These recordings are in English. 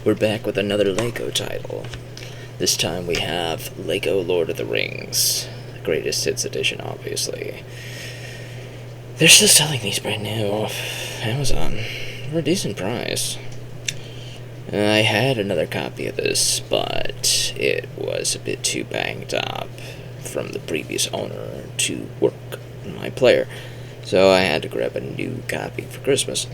We're back with another LEGO title. This time we have LEGO Lord of the Rings. Greatest Hits Edition, obviously. They're still selling these brand new off Amazon for a decent price. I had another copy of this, but it was a bit too banged up from the previous owner to work on my player, so I had to grab a new copy for Christmas.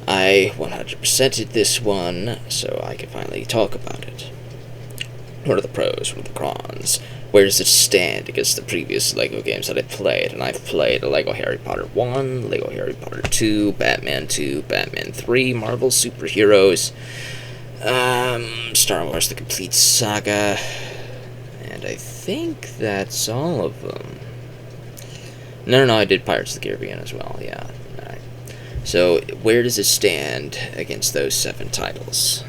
I 100%ed this one, so I can finally talk about it. What are the pros? What are the cons? Where does it stand against the previous LEGO games that I've played? And I've played LEGO Harry Potter 1, LEGO Harry Potter 2, Batman 2, Batman 3, Marvel Superheroes, Star Wars The Complete Saga, and I think that's all of them. No, I did Pirates of the Caribbean as well, yeah. Alright. So, where does it stand against those 7 titles?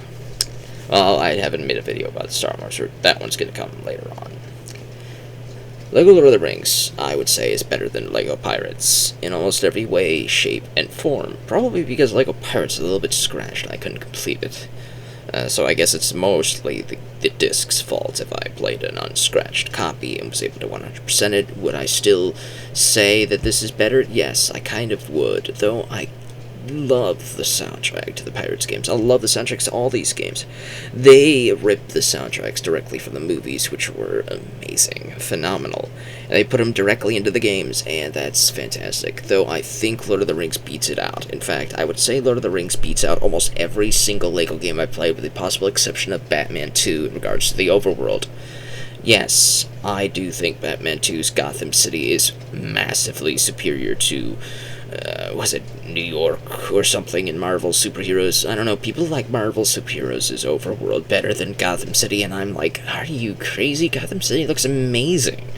Well, I haven't made a video about Star Wars, or that one's going to come later on. LEGO Lord of the Rings, I would say, is better than LEGO Pirates in almost every way, shape, and form. Probably because LEGO Pirates is a little bit scratched and I couldn't complete it. So I guess it's mostly the disc's fault if I played an unscratched copy and was able to 100% it. Would I still say that this is better? Yes, I kind of would, though I love the soundtrack to the Pirates games. I love the soundtracks to all these games. They ripped the soundtracks directly from the movies, which were amazing, phenomenal. And they put them directly into the games, and that's fantastic. Though I think Lord of the Rings beats it out. In fact, I would say Lord of the Rings beats out almost every single LEGO game I played, with the possible exception of Batman 2 in regards to the overworld. Yes, I do think Batman 2's Gotham City is massively superior to was it New York or something in Marvel Superheroes? I don't know, people like Marvel Superheroes' overworld better than Gotham City, and I'm like, are you crazy? Gotham City looks amazing.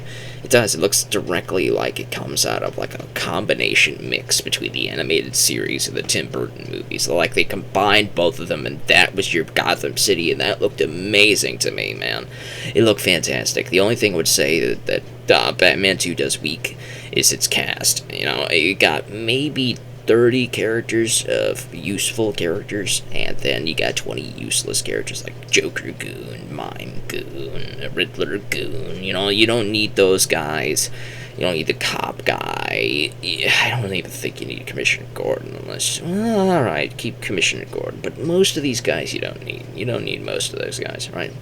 It does, it looks directly like it comes out of like a combination mix between the animated series and the Tim Burton movies. Like they combined both of them, and that was your Gotham City, and that looked amazing to me, man. It looked fantastic. The only thing I would say that Batman 2 does weak is its cast. You know, you got maybe 30 characters of useful characters, and then you got 20 useless characters like Joker Goon, Mime Goon, Riddler Goon. You know, you don't need those guys. You don't need the cop guy. I don't even think you need Commissioner Gordon unless... Well, alright, keep Commissioner Gordon. But most of these guys you don't need. You don't need most of those guys, right?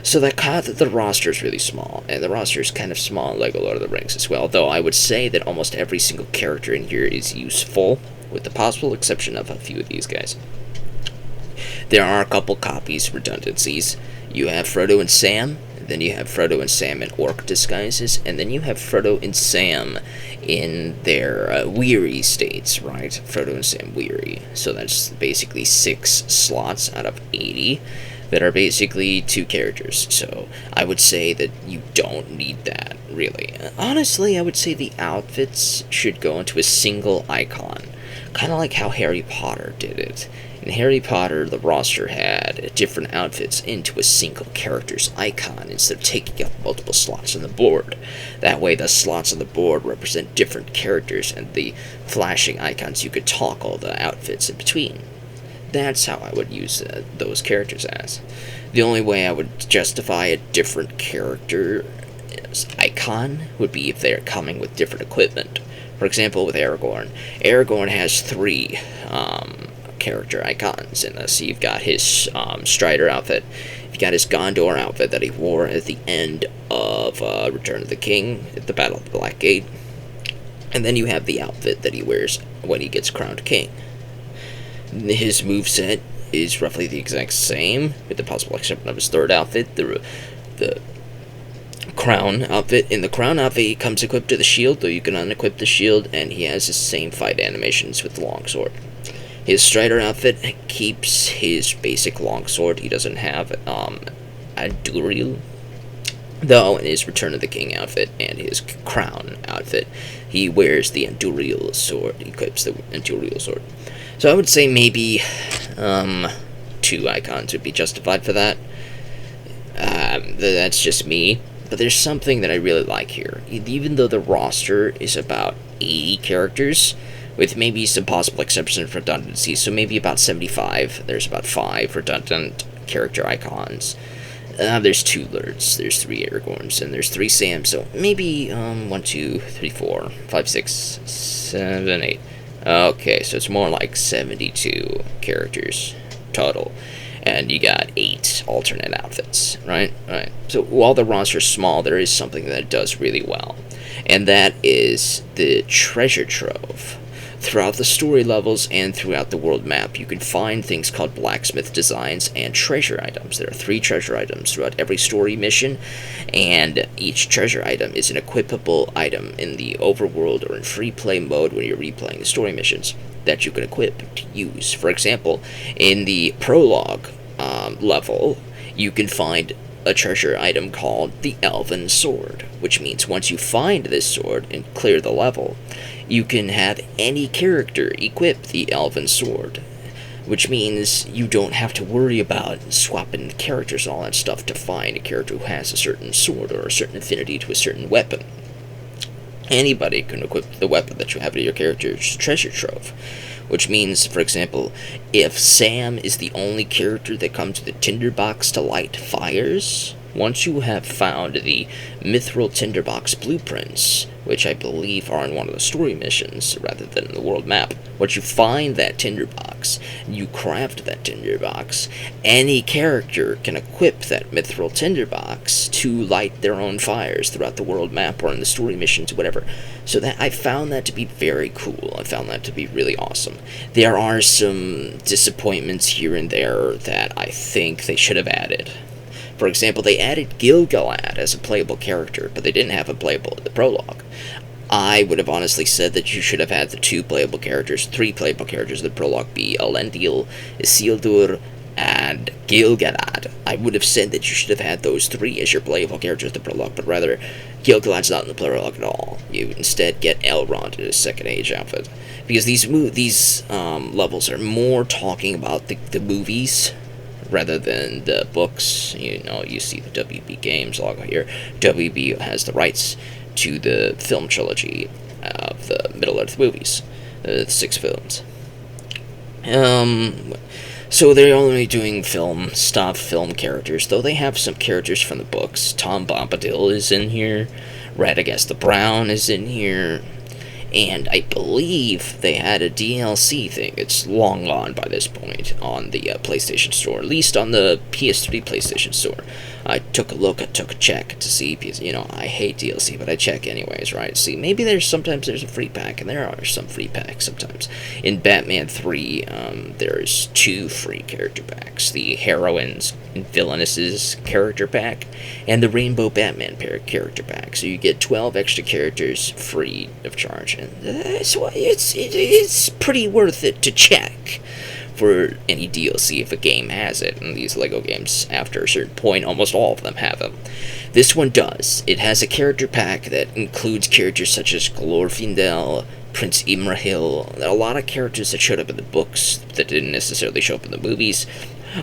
So the roster is really small, and the roster is kind of small in LEGO Lord of the Rings as well, though I would say that almost every single character in here is useful, with the possible exception of a few of these guys. There are a couple copies, redundancies. You have Frodo and Sam, and then you have Frodo and Sam in orc disguises, and then you have Frodo and Sam in their weary states, right? Frodo and Sam weary. So that's basically 6 slots out of 80. That are basically 2 characters, so I would say that you don't need that, really. Honestly, I would say the outfits should go into a single icon, kind of like how Harry Potter did it. In Harry Potter, the roster had different outfits into a single character's icon instead of taking up multiple slots on the board. That way, the slots on the board represent different characters, and the flashing icons you could toggle the outfits in between. That's how I would use those characters as. The only way I would justify a different character's icon would be if they're coming with different equipment. For example, with Aragorn. Aragorn has 3 character icons in this. You've got his Strider outfit. You've got his Gondor outfit that he wore at the end of Return of the King at the Battle of the Black Gate. And then you have the outfit that he wears when he gets crowned king. His moveset is roughly the exact same, with the possible exception of his 3rd outfit, the crown outfit. In the crown outfit, he comes equipped to the shield, though you can unequip the shield, and he has the same fight animations with the longsword. His Strider outfit keeps his basic longsword. He doesn't have Anduril, though in his Return of the King outfit and his crown outfit, he wears the Anduril sword. He equips the Anduril sword. So I would say maybe 2 icons would be justified for that. That's just me. But there's something that I really like here. Even though the roster is about 80 characters, with maybe some possible exceptions of redundancy. So maybe about 75. There's about 5 redundant character icons. There's 2 Lurds, there's 3 Aragorns, and there's 3 Sams. So maybe 1, 2, 3, 4, 5, 6, 7, 8. Okay, so it's more like 72 characters total. And you got 8 alternate outfits, right? Right. So while the roster's small, there is something that it does really well. And that is the treasure trove. Throughout the story levels and throughout the world map, you can find things called blacksmith designs and treasure items. There are 3 treasure items throughout every story mission, and each treasure item is an equipable item in the overworld or in free play mode when you're replaying the story missions that you can equip to use. For example, in the prologue level, you can find a treasure item called the Elven Sword, which means once you find this sword and clear the level, you can have any character equip the Elven Sword, which means you don't have to worry about swapping characters and all that stuff to find a character who has a certain sword or a certain affinity to a certain weapon. Anybody can equip the weapon that you have in your character's treasure trove, which means, for example, if Sam is the only character that comes with a tinderbox to light fires, once you have found the mithril tinderbox blueprints, which I believe are in one of the story missions rather than in the world map, once you find that tinderbox, you craft that tinderbox, any character can equip that mithril tinderbox to light their own fires throughout the world map or in the story missions, whatever. So that I found that to be very cool. I found that to be really awesome. There are some disappointments here and there that I think they should have added. For example, they added Gil-galad as a playable character, but they didn't have him playable in the prologue. I would have honestly said that you should have had the 3 playable characters in the prologue be Elendil, Isildur, and Gil-galad. I would have said that you should have had those 3 as your playable characters in the prologue, but rather, Gil-galad's not in the prologue at all. You instead get Elrond in his Second Age outfit. Because these levels are more talking about the movies rather than the books. You know, you see the WB Games logo here. WB has the rights to the film trilogy of the Middle-earth movies, the 6 films. So they're only doing film stuff, film characters, though they have some characters from the books. Tom Bombadil is in here, Radagast the Brown is in here, and I believe they had a DLC thing. It's long gone by this point on the PlayStation Store, at least on the PS3 PlayStation Store. I took a look, I took a check to see, because, you know, I hate DLC, but I check anyways, right? See, maybe sometimes there's a free pack, and there are some free packs sometimes. In Batman 3, there's 2 free character packs. The Heroines and Villainesses character pack, and the Rainbow Batman character pack. So you get 12 extra characters free of charge, and it's pretty worth it to check for any DLC if a game has it. And these LEGO games, after a certain point, almost all of them have them. This one does. It has a character pack that includes characters such as Glorfindel, Prince Imrahil. A lot of characters that showed up in the books that didn't necessarily show up in the movies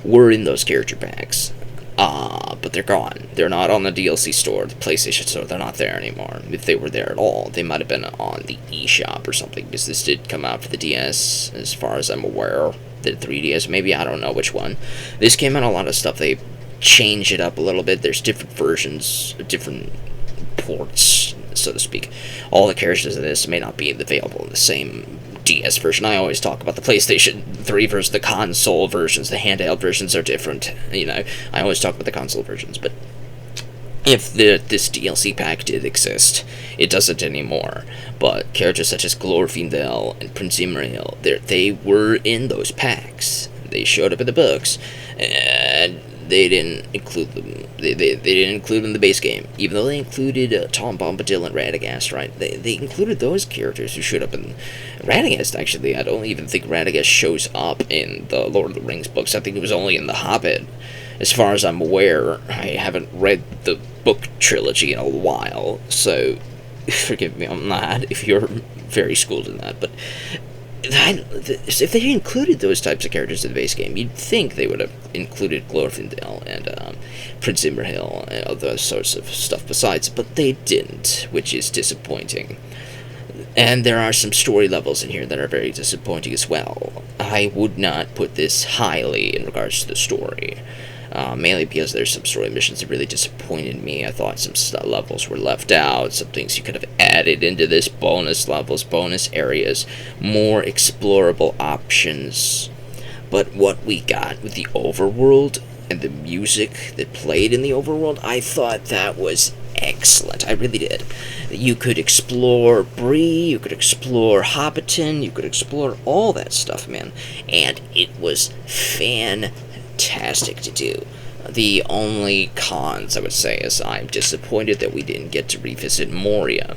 were in those character packs. But they're gone. They're not on the DLC store, the PlayStation store. They're not there anymore. If they were there at all, they might have been on the eShop or something, because this did come out for the DS, as far as I'm aware. The 3DS, maybe, I don't know which one. This came out a lot of stuff. They changed it up a little bit. There's different versions, different ports, so to speak. All the characters of this may not be available in the same DS version. I always talk about the PlayStation 3 versus the console versions. The handheld versions are different. You know, I always talk about the console versions, but if this DLC pack did exist, it doesn't anymore. But characters such as Glorfindel and Prince Imrahil, they were in those packs. They showed up in the books, and they didn't include them. They didn't include them in the base game, even though they included Tom Bombadil and Radagast. Right? They included those characters who showed up in Radagast. Actually, I don't even think Radagast shows up in the Lord of the Rings books. I think it was only in The Hobbit. As far as I'm aware, I haven't read the book trilogy in a while, so forgive me on that if you're very schooled in that, but if they included those types of characters in the base game, you'd think they would have included Glorfindel and Prince Imrahil and other sorts of stuff besides, but they didn't, which is disappointing. And there are some story levels in here that are very disappointing as well. I would not put this highly in regards to the story. Mainly because there's some story missions that really disappointed me. I thought some levels were left out, some things you could have added into this, bonus levels, bonus areas, more explorable options. But what we got with the overworld and the music that played in the overworld, I thought that was excellent. I really did. You could explore Bree, you could explore Hobbiton, you could explore all that stuff, man. And it was fantastic to do. The only cons, I would say, is I'm disappointed that we didn't get to revisit Moria.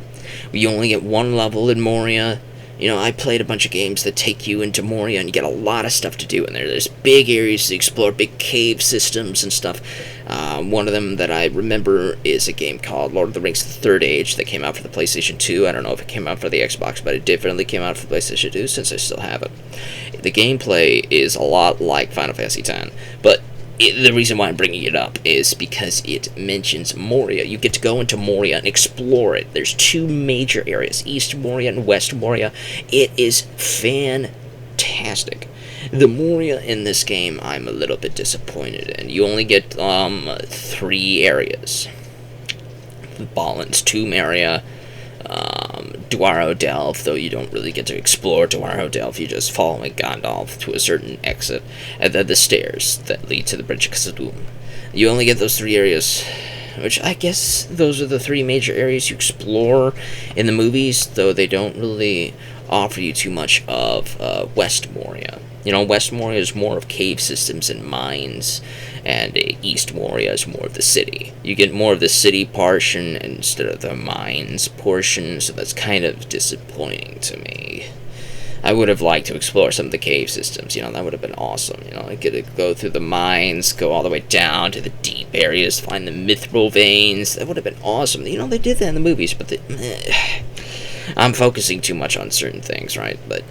We only get one level in Moria. You know, I played a bunch of games that take you into Moria, and you get a lot of stuff to do in there. There's big areas to explore, big cave systems and stuff. One of them that I remember is a game called Lord of the Rings: The Third Age that came out for the PlayStation 2. I don't know if it came out for the Xbox, but it definitely came out for the PlayStation 2 since I still have it. The gameplay is a lot like Final Fantasy X, but the reason why I'm bringing it up is because it mentions Moria. You get to go into Moria and explore it. There's two major areas, East Moria and West Moria. It is fantastic. The Moria in this game, I'm a little bit disappointed in. You only get 3 areas. Balin's Tomb area, Dwaro Delve, though you don't really get to explore Dwaro Delve, you just following Gandalf to a certain exit, and then the stairs that lead to the Bridge of Khazad-dûm. You only get those 3 areas, which I guess those are the 3 major areas you explore in the movies, though they don't really offer you too much of West Moria. You know, West Moria is more of cave systems and mines, and East Moria is more of the city. You get more of the city portion instead of the mines portion, so that's kind of disappointing to me. I would have liked to explore some of the cave systems, you know, that would have been awesome. You know, I could go through the mines, go all the way down to the deep areas, find the mithril veins. That would have been awesome. You know, they did that in the movies, but I'm focusing too much on certain things, right? But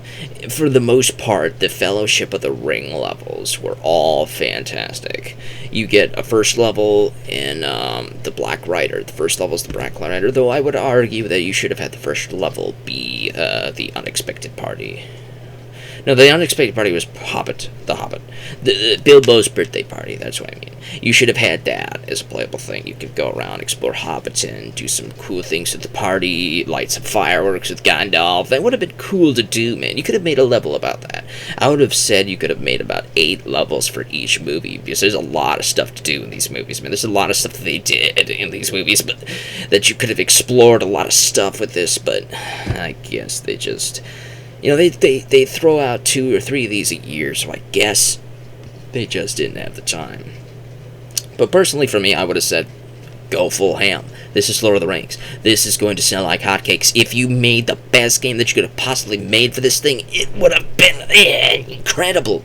for the most part, the Fellowship of the Ring levels were all fantastic. You get a first level in the Black Rider. The first level is the Black Rider, though I would argue that you should have had the first level be the Unexpected Party. No, the Unexpected Party was the Hobbit. The Bilbo's birthday party, that's what I mean. You should have had that as a playable thing. You could go around, explore Hobbiton, do some cool things with the party, light some fireworks with Gandalf. That would have been cool to do, man. You could have made a level about that. I would have said you could have made about 8 levels for each movie, because there's a lot of stuff to do in these movies, man. There's a lot of stuff that they did in these movies, but that you could have explored a lot of stuff with this, but I guess they just... You know, they throw out 2 or 3 of these a year, so I guess they just didn't have the time. But personally, for me, I would have said, go full ham. This is Lord of the Rings. This is going to sell like hotcakes. If you made the best game that you could have possibly made for this thing, it would have been incredible.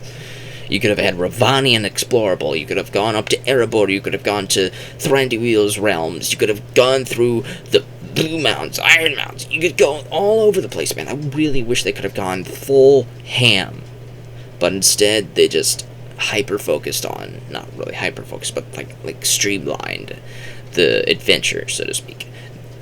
You could have had Ravanian explorable. You could have gone up to Erebor. You could have gone to Thranduil's realms. You could have gone through the Blue Mountains, Iron Mountains. You could go all over the place, man. I really wish they could have gone full ham. But instead, they just hyper-focused on, not really hyper-focused, but like streamlined the adventure, so to speak.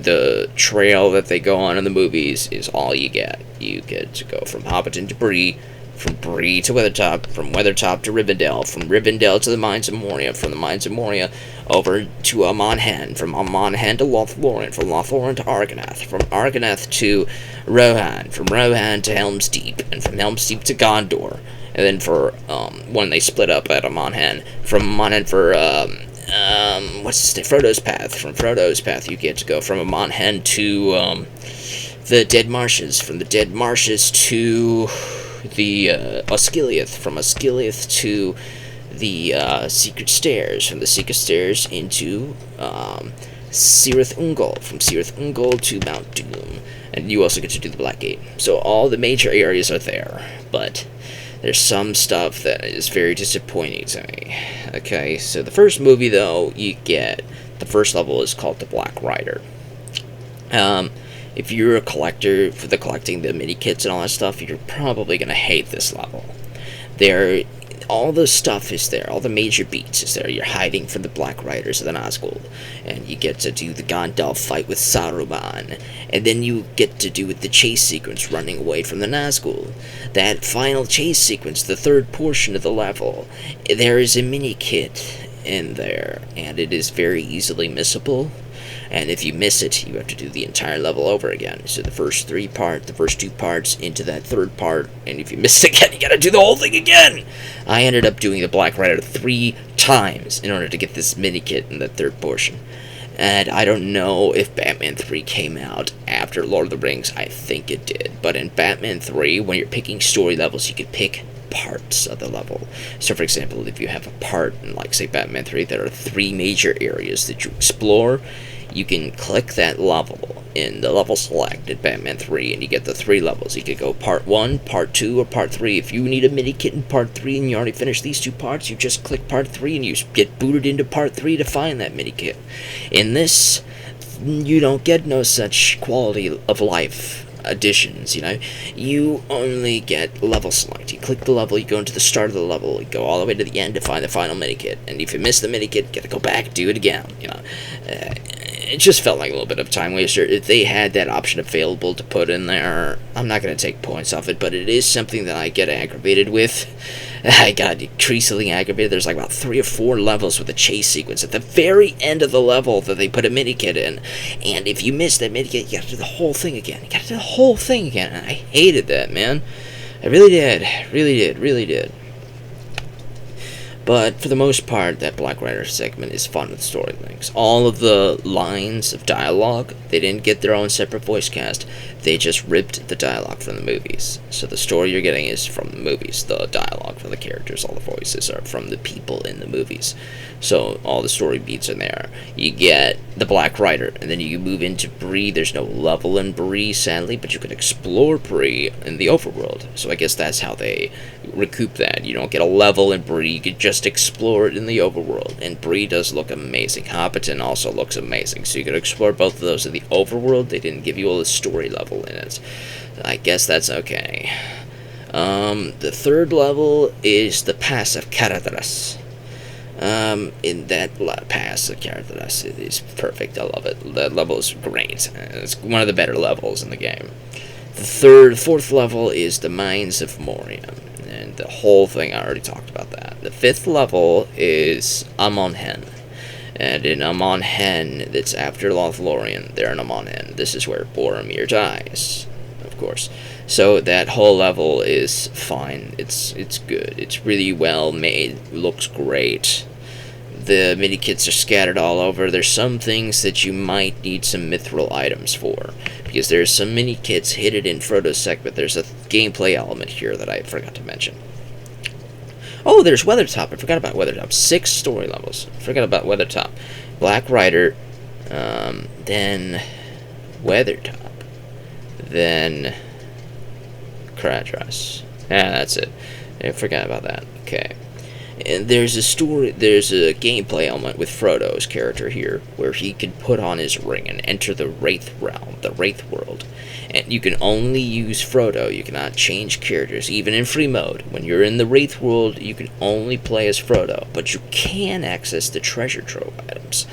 The trail that they go on in the movies is all you get. You get to go from Hobbiton to Bree, from Bree to Weathertop, from Weathertop to Rivendell, from Rivendell to the Mines of Moria, from the Mines of Moria over to Amon Hen, from Amon Hen to Lothlorien, from Lothlorien to Argonath, from Argonath to Rohan, from Rohan to Helm's Deep, and from Helm's Deep to Gondor. And then for, when they split up at Amon Hen, from Amon Hen for, Frodo's Path. From Frodo's Path, you get to go from Amon Hen to, the Dead Marshes, from the Dead Marshes to the Osgiliath, from Osgiliath to the Secret Stairs, from the Secret Stairs into Cirith Ungol, from Cirith Ungol to Mount Doom, and you also get to do the Black Gate. So all the major areas are there, but there's some stuff that is very disappointing to me. Okay, so the first movie, though, you get, the first level is called the Black Rider. If you're a collector for collecting the mini kits and all that stuff, you're probably going to hate this level. all the stuff is there, all the major beats is there. You're hiding from the Black Riders of the Nazgul, and you get to do the Gandalf fight with Saruman, and then you get to do with the chase sequence running away from the Nazgul. That final chase sequence, the third portion of the level, there is a mini kit in there, and it is very easily missable. And if you miss it, you have to do the entire level over again. So the first two parts into that third part, and if you miss it again, you gotta do the whole thing again! I ended up doing the Black Rider 3 times in order to get this mini kit in the third portion. And I don't know if Batman 3 came out after Lord of the Rings. I think it did. But in Batman 3, when you're picking story levels, you could pick parts of the level. So for example, if you have a part in, like, say, Batman 3, there are 3 major areas that you explore. You can click that level in the level select at Batman 3, and you get the 3 levels. You could go part 1, part 2, or part 3. If you need a mini kit in part 3 and you already finished these 2 parts, you just click part 3 and you get booted into part 3 to find that mini kit. In this, you don't get no such quality of life additions, you know. You only get level select. You click the level, you go into the start of the level, you go all the way to the end to find the final mini kit. And if you miss the mini kit, you gotta go back, do it again, you know. It just felt like a little bit of a time waster. If they had that option available to put in there, I'm not going to take points off it, but it is something that I get aggravated with. I got increasingly aggravated. There's like about 3 or 4 levels with a chase sequence at the very end of the level that they put a mini kit in, and if you miss that mini kit, you got to do the whole thing again. You got to do the whole thing again, and I hated that, man. I really did. Really did. But for the most part, that Black Rider segment is fun with story links. All of the lines of dialogue, they didn't get their own separate voice cast. They just ripped the dialogue from the movies. So the story you're getting is from the movies. The dialogue from the characters, all the voices are from the people in the movies. So all the story beats are there. You get the Black Rider, and then you move into Bree. There's no level in Bree, sadly, but you can explore Bree in the overworld. So I guess that's how they recoup that. You don't get a level in Bree, you could just explore it in the overworld. And Bree does look amazing. Hobbiton also looks amazing. So you could explore both of those in the overworld. They didn't give you all the story level in it. I guess that's okay. The third level is the Pass of Terraverse. In that pass of Terraverse, it is perfect. I love it. That level is great. It's one of the better levels in the game. The fourth level is the Mines of Moria, and the whole thing, I already talked about that. The 5th level is Amon Hen, and in Amon Hen, that's after Lothlorien, they're in Amon Hen. This is where Boromir dies, of course. So that whole level is fine. It's good. It's really well made. Looks great. The mini-kits are scattered all over. There's some things that you might need some mithril items for, because there's some mini-kits hidden in Frodo's segment. There's a gameplay element here that I forgot to mention. Oh, there's Weathertop. I forgot about Weathertop. 6 story levels. I forgot about Weathertop. Black Rider, then Weathertop, then Cradras. Yeah, that's it. I forgot about that. Okay. And there's a gameplay element with Frodo's character here, where he can put on his ring and enter the Wraith realm, the Wraith world. And you can only use Frodo. You cannot change characters, even in free mode. When you're in the Wraith world, you can only play as Frodo, but you can access the treasure trove items,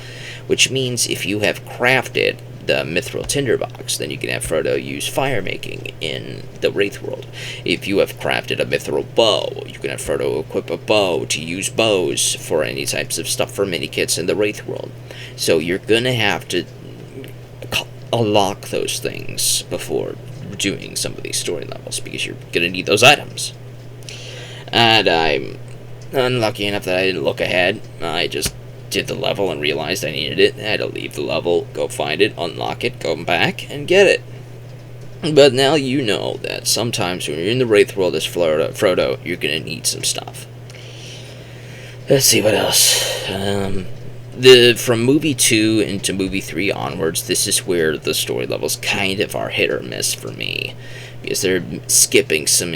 which means if you have crafted the mithril tinderbox, then you can have Frodo use fire making in the Wraith world. If you have crafted a mithril bow, you can have Frodo equip a bow to use bows for any types of stuff for mini-kits in the Wraith world. So you're gonna have to unlock those things before doing some of these story levels, because you're gonna need those items. And I'm unlucky enough that I didn't look ahead. I just did the level and realized I needed it. I had to leave the level, go find it, unlock it, go back, and get it. But now you know that sometimes when you're in the Wraith world as Frodo, you're gonna need some stuff. Let's see what else. From movie 2 into movie 3 onwards, this is where the story levels kind of are hit or miss for me, because they're skipping some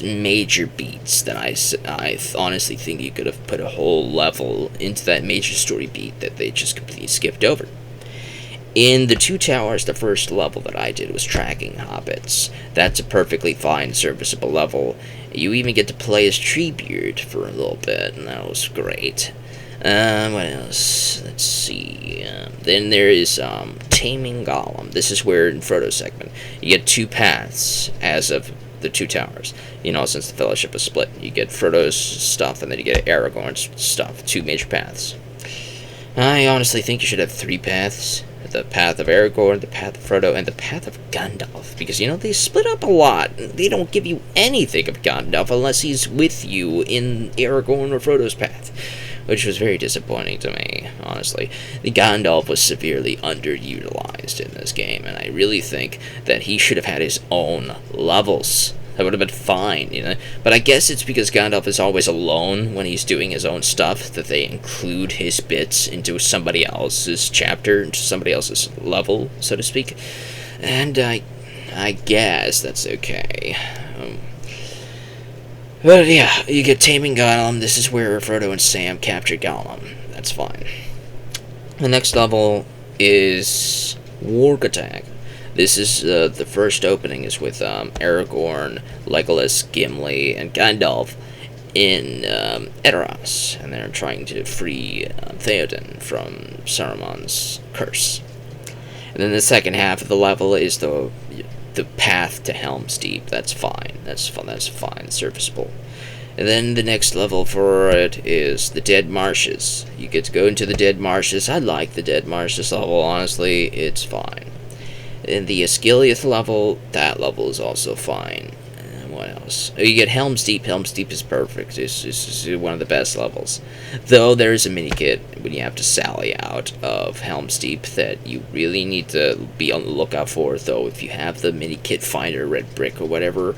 major beats that I honestly think you could have put a whole level into that major story beat that they just completely skipped over. In the Two Towers, the first level that I did was tracking hobbits. That's a perfectly fine, serviceable level. You even get to play as Treebeard for a little bit, and that was great. What else? Let's see. Then there is Taming Gollum. This is where in Frodo's segment you get 2 paths as of the 2 towers. You know, since the Fellowship is split, you get Frodo's stuff, and then you get Aragorn's stuff. 2 major paths. I honestly think you should have 3 paths. The path of Aragorn, the path of Frodo, and the path of Gandalf. Because, you know, they split up a lot. They don't give you anything of Gandalf unless he's with you in Aragorn or Frodo's path. Which was very disappointing to me, honestly. The Gandalf was severely underutilized in this game, and I really think that he should have had his own levels. That would have been fine, you know. But I guess it's because Gandalf is always alone when he's doing his own stuff that they include his bits into somebody else's chapter, into somebody else's level, so to speak. And I guess that's okay. But yeah, you get Taming Gollum. This is where Frodo and Sam capture Gollum. That's fine. The next level is Warg-Attack. This is the first opening is with Aragorn, Legolas, Gimli, and Gandalf in Edoras, and they're trying to free Theoden from Saruman's curse. And then the second half of the level is the path to Helm's Deep. That's fine. That's fun. That's fine. Serviceable. And then the next level for it is the Dead Marshes. You get to go into the Dead Marshes. I like the Dead Marshes level. Honestly, it's fine. And the Osgiliath level, that level is also fine. What else? You get Helm's Deep. Helm's Deep is perfect. It's one of the best levels. Though there is a mini-kit when you have to sally out of Helm's Deep that you really need to be on the lookout for. Though if you have the mini-kit finder, Red Brick or whatever,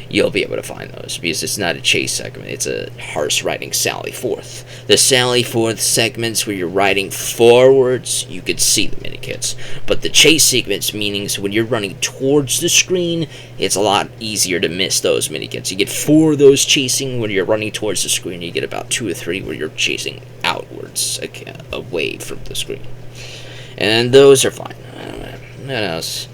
you'll be able to find those. Because it's not a chase segment. It's a horse riding sally forth. The sally forth segments where you're riding forwards, you could see the mini-kits. But the chase segments, meanings when you're running towards the screen, it's a lot easier to miss those mini-kits. You get 4 of those chasing when you're running towards the screen. You get about 2 or 3 where you're chasing outwards, away from the screen. And those are fine. What else?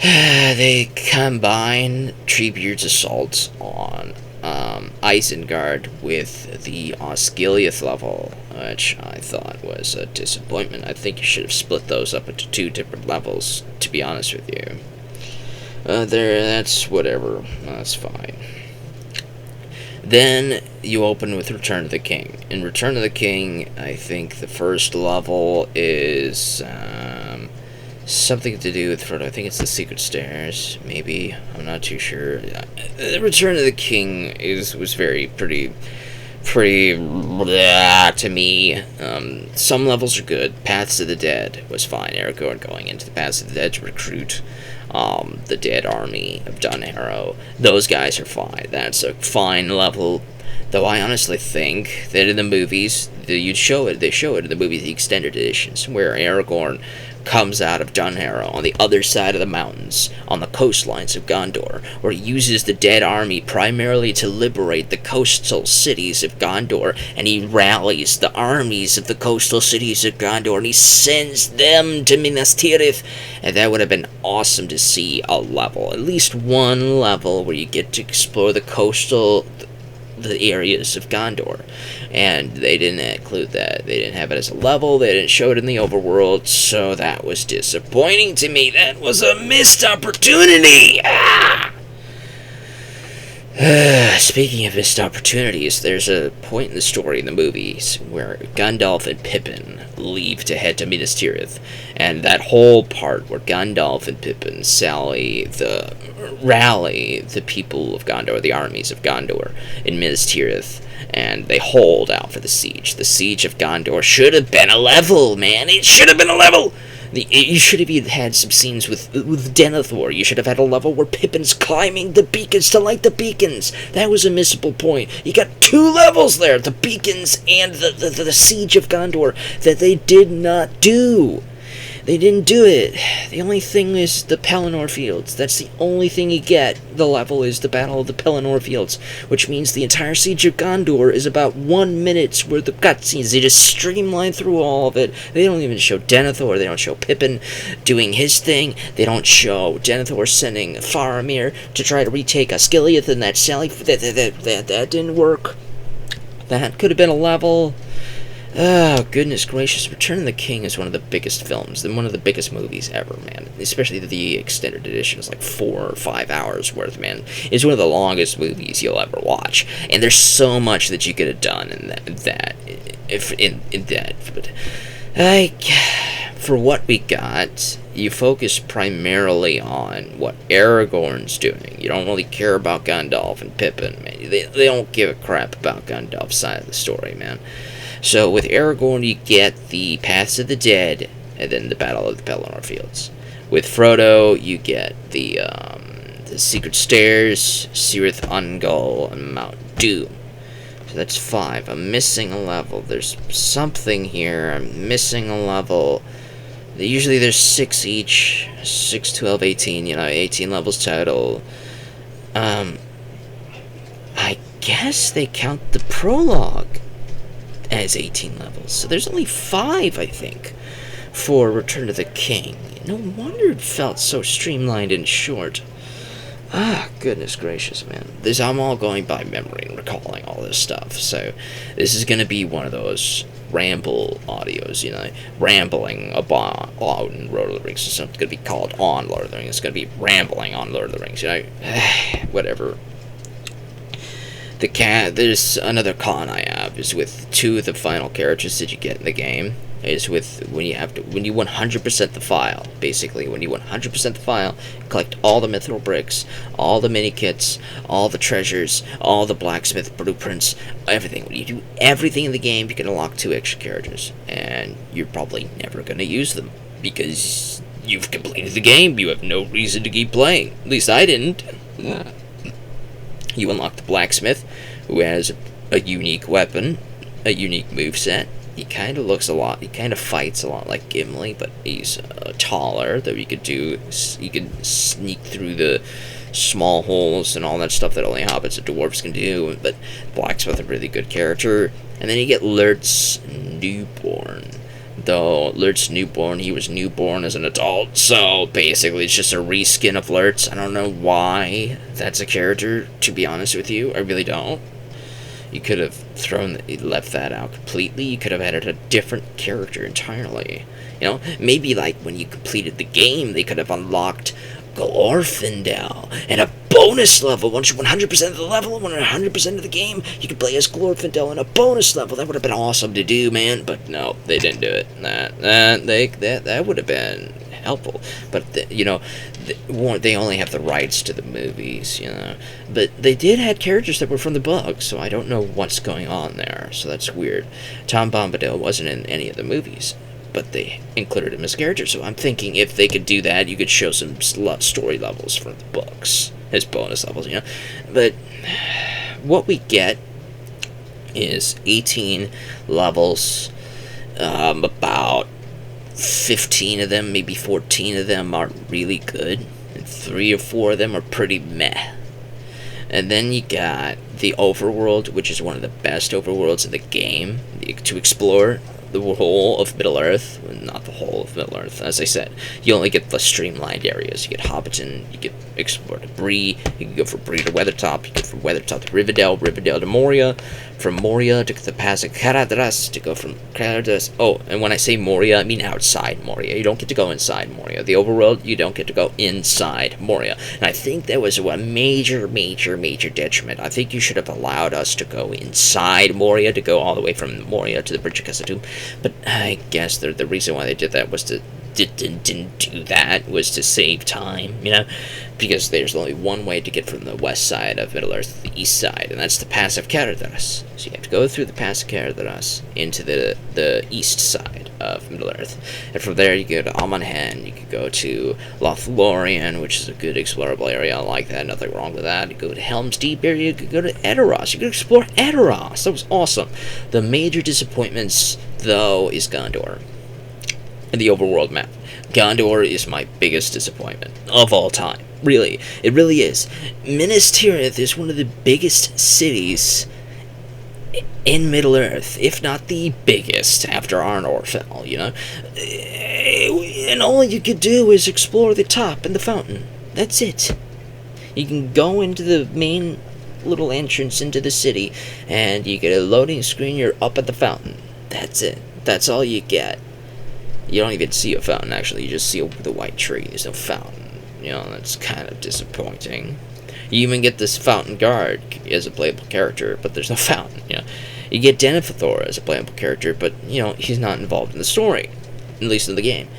They combine Treebeard's assaults on Isengard with the Osgiliath level, which I thought was a disappointment. I think you should have split those up into 2 different levels, to be honest with you. That's whatever. That's fine. Then you open with Return of the King. In Return of the King, I think the first level is something to do with Frodo. I think it's the Secret Stairs, maybe. I'm not too sure. Return of the King was pretty to me. Some levels are good. Paths of the Dead was fine. Aragorn going into the Paths of the Dead to recruit the dead army of Dunharrow. Those guys are fine. That's a fine level. Though I honestly think that in the movies, they show it in the movies, the extended editions, where Aragorn comes out of Dunharrow on the other side of the mountains, on the coastlines of Gondor, where he uses the dead army primarily to liberate the coastal cities of Gondor, and he rallies the armies of the coastal cities of Gondor, and he sends them to Minas Tirith, and that would have been awesome to see a level, at least one level, where you get to explore the areas of Gondor, and they didn't include that. They didn't have it as a level. They didn't show it in the overworld, so that was disappointing to me. That was a missed opportunity. Speaking of missed opportunities, there's a point in the story in the movies where Gandalf and Pippin leave to head to Minas Tirith, and that whole part where Gandalf and Pippin rally the people of Gondor, the armies of Gondor in Minas Tirith, and they hold out for the siege. The siege of Gondor should have been a level, man. It should have been a level. You should have even had some scenes with Denethor. You should have had a level where Pippin's climbing the beacons to light the beacons. That was a missable point. You got 2 levels there, the beacons and the siege of Gondor, that they did not do. They didn't do it. The only thing is the Pelennor Fields. That's the only thing you get. The level is the Battle of the Pelennor Fields, which means the entire Siege of Gondor is about 1 minute's worth of cutscenes. They just streamline through all of it. They don't even show Denethor. They don't show Pippin doing his thing. They don't show Denethor sending Faramir to try to retake Osgiliath, and that Sally. That didn't work. That could have been a level. Oh, goodness gracious. Return of the King is one of the biggest films, and one of the biggest movies ever, man. Especially the extended edition is like 4 or 5 hours worth, man. It's one of the longest movies you'll ever watch. And there's so much that you could have done in that. But for what we got, you focus primarily on what Aragorn's doing. You don't really care about Gandalf and Pippin, man. They don't give a crap about Gandalf's side of the story, man. So with Aragorn, you get the Paths of the Dead, and then the Battle of the Pelennor Fields. With Frodo, you get the Secret Stairs, Cirith Ungol, and Mount Doom. So that's 5. I'm missing a level. There's something here. I'm missing a level. Usually there's 6 each. 6, 12, 18. 18 levels total. I guess they count the prologue as 18 levels. So there's only 5, I think, for Return of the King. No wonder it felt so streamlined and short. Ah, goodness gracious, man. I'm all going by memory and recalling all this stuff. So this is going to be one of those ramble audios, rambling about on Lord of the Rings. It's not going to be called on Lord of the Rings. It's going to be rambling on Lord of the Rings, whatever. There's another con I have, is with 2 of the final characters that you get in the game, is with when you 100% the file, basically. When you 100% the file, collect all the mithril bricks, all the mini kits, all the treasures, all the blacksmith blueprints, everything. When you do everything in the game, you can unlock 2 extra characters, and you're probably never going to use them, because you've completed the game. You have no reason to keep playing. At least I didn't. You unlock the blacksmith, who has a unique weapon, a unique moveset. He kind of fights a lot like Gimli, but he's taller, though you can sneak through the small holes and all that stuff that only hobbits and dwarves can do. But blacksmith, a really good character. And then you get Lurtz Newborn. Though Lurtz Newborn, he was newborn as an adult, so basically it's just a reskin of Lurtz. I don't know why that's a character, to be honest with you. I really don't. You could have left that out completely. You could have added a different character entirely. Maybe like when you completed the game, they could have unlocked Glorfindel and a bonus level. Once you're 100% of the level, 100% of the game, you could play as Glorfindel in a bonus level. That would have been awesome to do, man. But no, they didn't do it. That would have been helpful. But they only have the rights to the movies, But they did have characters that were from the books, so I don't know what's going on there. So that's weird. Tom Bombadil wasn't in any of the movies, but they included him as a character. So I'm thinking if they could do that, you could show some story levels from the books as bonus levels, But what we get is 18 levels. About 15 of them, maybe 14 of them are really good, and 3 or 4 of them are pretty meh. And then you got the overworld, which is one of the best overworlds in the game to explore. The whole of Middle-earth, not the whole of Middle-earth, as I said. You only get the streamlined areas. You get Hobbiton, you get explore to Bree, you can go from Bree to Weathertop, you go from Weathertop to Rivendell, Rivendell to Moria, from Moria to the Pass of Caradhras, to go from Caradhras. Oh, and when I say Moria, I mean outside Moria. You don't get to go inside Moria. The overworld, you don't get to go inside Moria. And I think that was a major detriment. I think you should have allowed us to go inside Moria, to go all the way from Moria to the Bridge of Khazad-dûm. But I guess the reason why they did that was didn't do that was to save time, because there's only one way to get from the west side of Middle-earth to the east side, and that's the Pass of Caradhras. So you have to go through the Pass of Caradhras into the east side of Middle-earth, and from there you go to Amon Hen, you could go to Lothlorien, which is a good explorable area. I like that, nothing wrong with that. You go to Helm's Deep area, you could go to Edoras, you could explore Edoras. That was awesome. The major disappointments, though, is Gondor. in the overworld map. Gondor is my biggest disappointment of all time. Really, it really is. Minas Tirith is one of the biggest cities in Middle Earth, if not the biggest, after Arnor fell, you know? And all you could do is explore the top and the fountain. That's it. You can go into the main little entrance into the city, and you get a loading screen, you're up at the fountain. That's it. That's all you get. You don't even see a fountain, actually. You just see the white tree. There's no fountain. You know, that's kind of disappointing. You even get this fountain guard as a playable character, but there's no fountain, you know. You get Denethor as a playable character, but, you know, he's not involved in the story, at least in the game.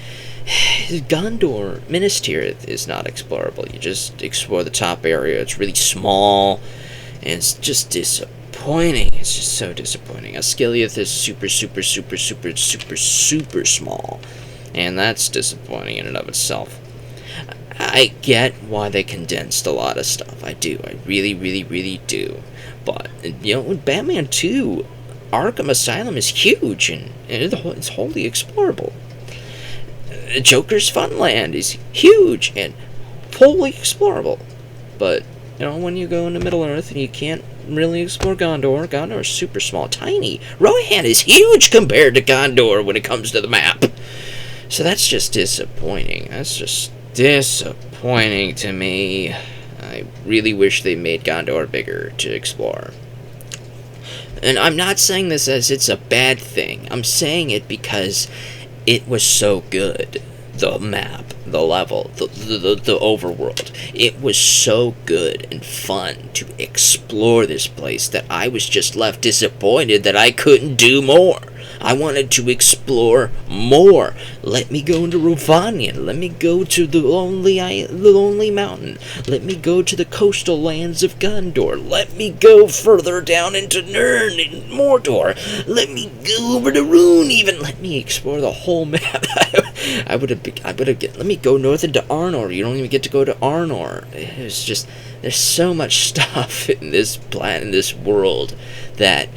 Gondor, Minas Tirith is not explorable. You just explore the top area. It's really small, and it's just disappointing. It's just so disappointing. Osgiliath is super small, and that's disappointing in and of itself. I get why they condensed a lot of stuff. I do. I really do. But, you know, with Batman 2, Arkham Asylum is huge, and it's wholly explorable. Joker's Funland is huge and wholly explorable. But, you know, when you go into Middle-earth and you can't really explore Gondor, Gondor is super small, tiny. Rohan is huge compared to Gondor when it comes to the map. So that's just disappointing. That's just disappointing to me. I really wish they made Gondor bigger to explore. And I'm not saying this as it's a bad thing. I'm saying it because it was so good. The map, the level, the overworld. It was so good and fun to explore this place that I was just left disappointed that I couldn't do more. I wanted to explore more. Let me go into Rovanian. Let me go to the lonely mountain. Let me go to the coastal lands of Gondor. Let me go further down into Nirn and Mordor. Let me go over to Rune even. Let me explore the whole map. Let me go north into Arnor. You don't even get to go to Arnor. It's just, there's so much stuff in this world that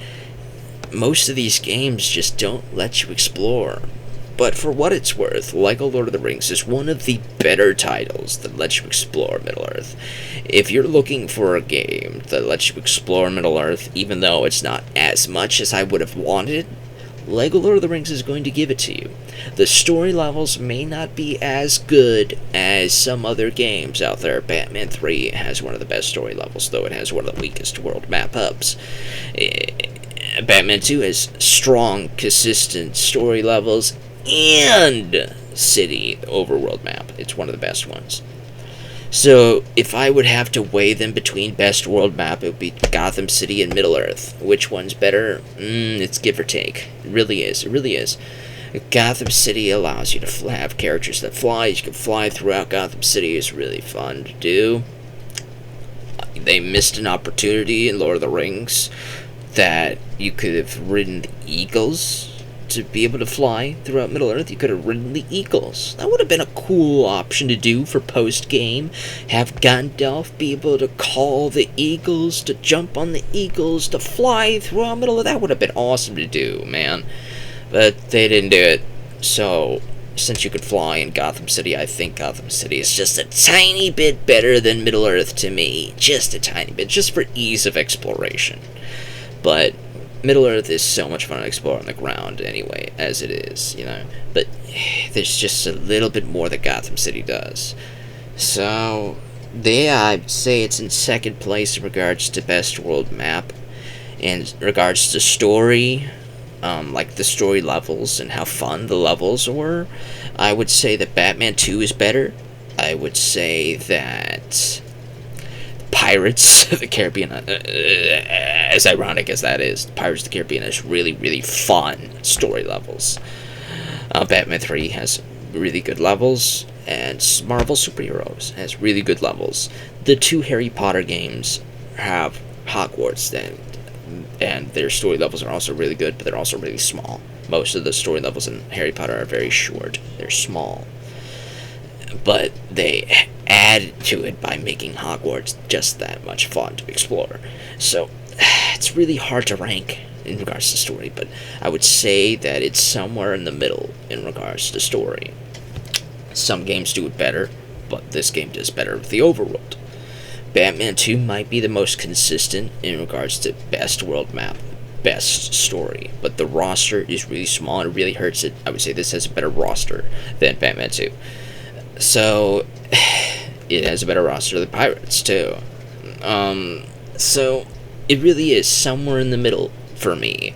most of these games just don't let you explore. But for what it's worth, LEGO Lord of the Rings is one of the better titles that lets you explore Middle-earth. If you're looking for a game that lets you explore Middle-earth, even though it's not as much as I would have wanted, LEGO Lord of the Rings is going to give it to you. The story levels may not be as good as some other games out there. Batman 3 has one of the best story levels, though it has one of the weakest world map hubs. Batman 2 has strong, consistent story levels and city overworld map. It's one of the best ones. So, if I would have to weigh them between best world map, it would be Gotham City and Middle-earth. Which one's better? It's give or take. It really is. It really is. Gotham City allows you to have characters that fly. You can fly throughout Gotham City. It's really fun to do. They missed an opportunity in Lord of the Rings that you could have ridden the eagles to be able to fly throughout Middle-earth. You could have ridden the eagles. That would have been a cool option to do for post-game. Have Gandalf be able to call the eagles, to jump on the eagles, to fly throughout Middle-earth. That would have been awesome to do, man. But they didn't do it. So, since you could fly in Gotham City, I think Gotham City is just a tiny bit better than Middle-earth to me. Just a tiny bit. Just for ease of exploration. But Middle-earth is so much fun to explore on the ground anyway, as it is, you know. But there's just a little bit more that Gotham City does. So, yeah, I'd say it's in second place in regards to best world map. In regards to story, like the story levels and how fun the levels were, I would say that Batman 2 is better. I would say that Pirates of the Caribbean, as ironic as that is, Pirates of the Caribbean has really fun story levels. Batman 3 has really good levels, and Marvel Superheroes has really good levels. The two Harry Potter games have Hogwarts, and their story levels are also really good, but they're also really small. Most of the story levels in Harry Potter are very short. They're small. But they add to it by making Hogwarts just that much fun to explore. So, it's really hard to rank. in regards to story, but I would say that it's somewhere in the middle in regards to story. Some games do it better, but this game does better with the overworld. Batman 2 might be the most consistent in regards to best world map, best story, but the roster is really small and it really hurts it. I would say this has a better roster than Batman 2. So, it has a better roster than Pirates, too. So, it really is somewhere in the middle for me.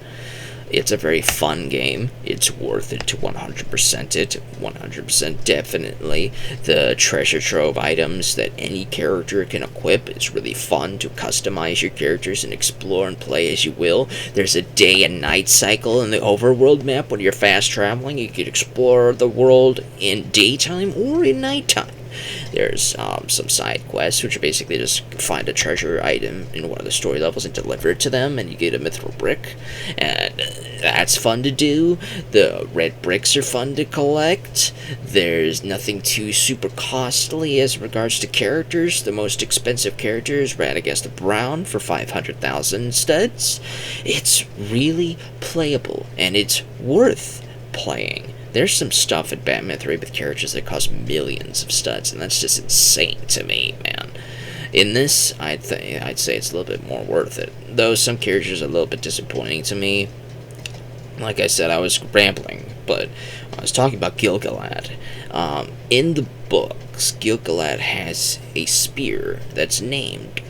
It's a very fun game. It's worth it to 100% it. 100% definitely. The treasure trove items that any character can equip. It's really fun to customize your characters and explore and play as you will. There's a day and night cycle in the overworld map. When you're fast traveling, you can explore the world in daytime or in nighttime. There's some side quests, which are basically just find a treasure item in one of the story levels and deliver it to them, and you get a mithril brick, and that's fun to do. The red bricks are fun to collect. There's nothing too super costly as regards to characters. The most expensive character is Red against the Brown for 500,000 studs. It's really playable, and it's worth playing. There's some stuff in Batman 3 with characters that cost millions of studs, and that's just insane to me, man. In this, I'd say it's a little bit more worth it. Though some characters are a little bit disappointing to me. Like I said, I was rambling, but I was talking about Gil-galad. In the books, Gil-galad has a spear that's named.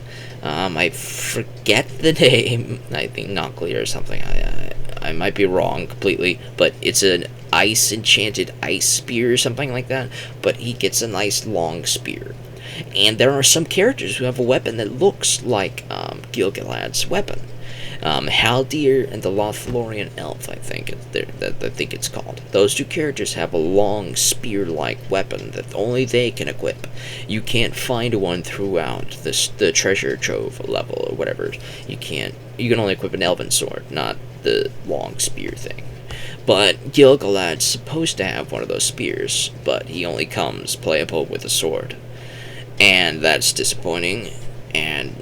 I forget the name. I think Knockly or something. I might be wrong completely, but it's an enchanted ice spear or something like that, but he gets a nice long spear. And there are some characters who have a weapon that looks like Gil-galad's weapon. Haldir and the Lothlorien Elf, I think it's called. Those two characters have a long spear-like weapon that only they can equip. You can't find one throughout the treasure trove level or whatever. You can only equip an elven sword, not the long spear thing. But Gil-galad's supposed to have one of those spears, but he only comes playable with a sword. And that's disappointing. And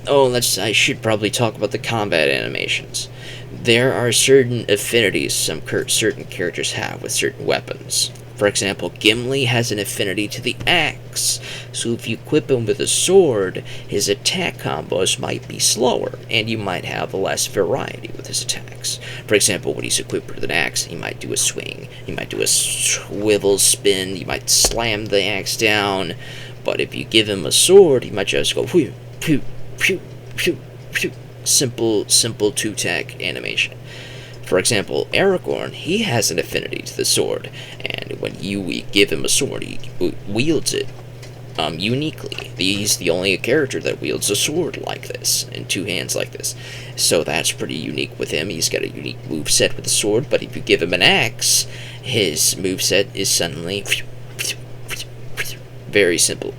I should probably talk about the combat animations. There are certain affinities certain characters have with certain weapons. For example, Gimli has an affinity to the axe, so if you equip him with a sword, his attack combos might be slower, and you might have less variety with his attacks. For example, when he's equipped with an axe, he might do a swing, he might do a swivel spin, he might slam the axe down, but if you give him a sword, he might just go whew, pew, pew, pew, pew. Simple two-tack animation. For example, Aragorn, he has an affinity to the sword, and when you give him a sword, he wields it uniquely. He's the only character that wields a sword like this, in two hands like this. So that's pretty unique with him. He's got a unique moveset with the sword, but if you give him an axe, his moveset is suddenly very simple.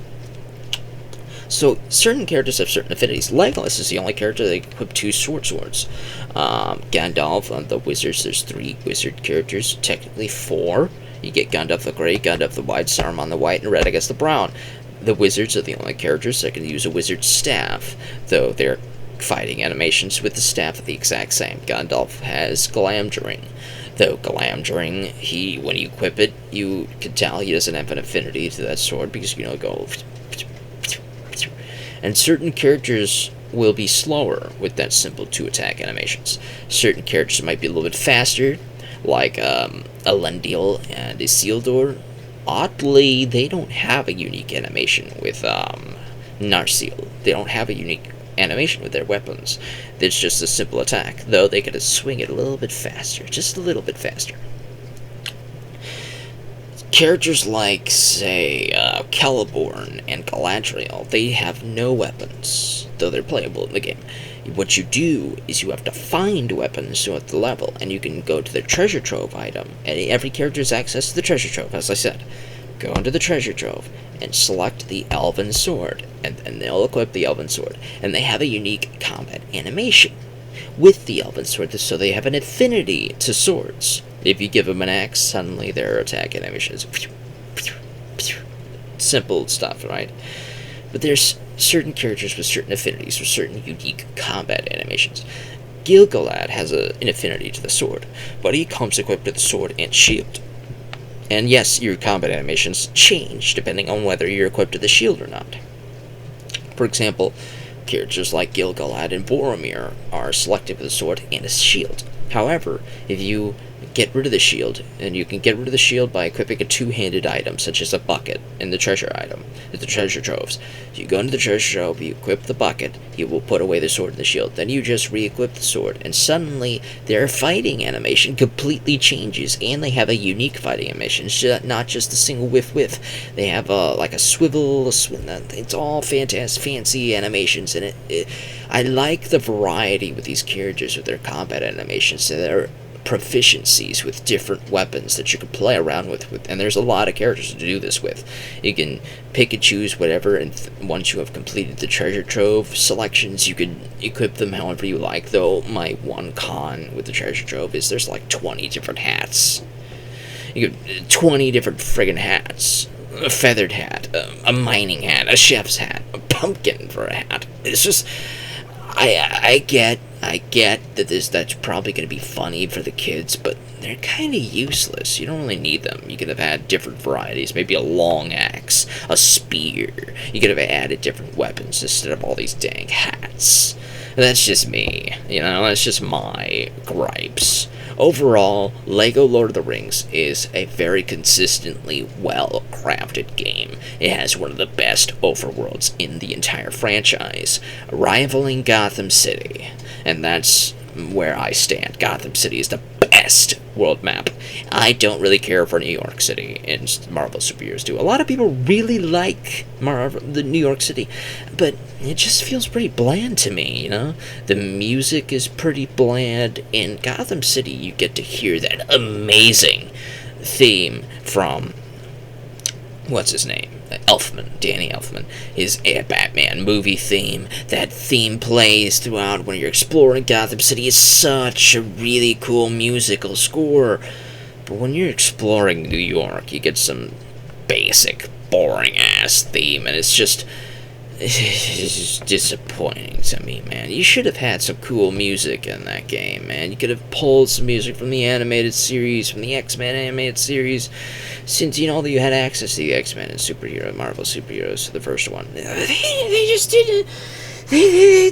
So, certain characters have certain affinities. Legolas is the only character that can equip two swords. Gandalf, on the wizards, there's 3 wizard characters, technically 4. You get Gandalf the Grey, Gandalf the White, Saruman the White, and Red against the Brown. The wizards are the only characters that can use a wizard's staff, though their fighting animations with the staff are the exact same. Gandalf has Glamdring. Though Glamdring, when you equip it, you can tell he doesn't have an affinity to that sword, because, go... And certain characters will be slower with that simple 2-attack animations. Certain characters might be a little bit faster, like Elendil and Isildur. Oddly, they don't have a unique animation with Narsil. They don't have a unique animation with their weapons. It's just a simple attack, though they gotta swing it a little bit faster, just a little bit faster. Characters like, say, Celeborn and Galadriel, they have no weapons, though they're playable in the game. What you do is you have to find weapons throughout the level, and you can go to the treasure trove item, and every character has access to the treasure trove, as I said. Go into the treasure trove, and select the elven sword, and they'll equip the elven sword, and they have a unique combat animation with the elven sword, so they have an affinity to swords. If you give them an axe, suddenly their attack animation is simple stuff, right? But there's certain characters with certain affinities, with certain unique combat animations. Gil-galad has an affinity to the sword, but he comes equipped with the sword and shield. And yes, your combat animations change depending on whether you're equipped with the shield or not. For example, characters like Gil-galad and Boromir are selected with a sword and a shield. However, if you get rid of the shield, and you can get rid of the shield by equipping a two-handed item, such as a bucket in the treasure item, the treasure troves. So you go into the treasure trove, you equip the bucket, you will put away the sword and the shield, then you just re-equip the sword, and suddenly their fighting animation completely changes, and they have a unique fighting animation, not just a single whiff. They have like a swivel, it's all fantastic, fancy animations, and I like the variety with these characters with their combat animations, so they're proficiencies with different weapons that you can play around with, and there's a lot of characters to do this with. You can pick and choose whatever, and once you have completed the treasure trove selections, you can equip them however you like, though my one con with the treasure trove is there's like 20 different hats. You get 20 different friggin' hats. A feathered hat, a mining hat, a chef's hat, a pumpkin for a hat. It's just, I get that that's probably going to be funny for the kids, but they're kind of useless. You don't really need them. You could have had different varieties, maybe a long axe, a spear. You could have added different weapons instead of all these dang hats. That's just me, that's just my gripes. Overall, LEGO Lord of the Rings is a very consistently well-crafted game. It has one of the best overworlds in the entire franchise, rivaling Gotham City. And that's where I stand. Gotham City is the best world map. I don't really care for New York City in Marvel superheroes do. A lot of people really like the New York City, but it just feels pretty bland to me, The music is pretty bland. In Gotham City, you get to hear that amazing theme from, what's his name? Danny Elfman, his Batman movie theme. That theme plays throughout when you're exploring Gotham City. It's such a really cool musical score. But when you're exploring New York, you get some basic, boring-ass theme, and it's just disappointing to me, man. You should have had some cool music in that game, man. You could have pulled some music from the animated series, from the X-Men animated series, since that you had access to the X-Men and Marvel superheroes, the first one. They just didn't. They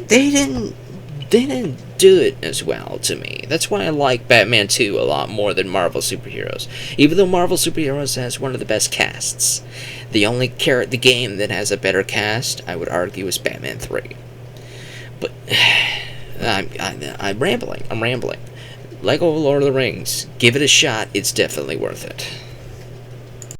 didn't do it as well to me. That's why I like Batman 2 a lot more than Marvel superheroes. Even though Marvel superheroes has one of the best casts. The only the game that has a better cast, I would argue, is Batman 3. But I'm rambling. LEGO Lord of the Rings. Give it a shot. It's definitely worth it.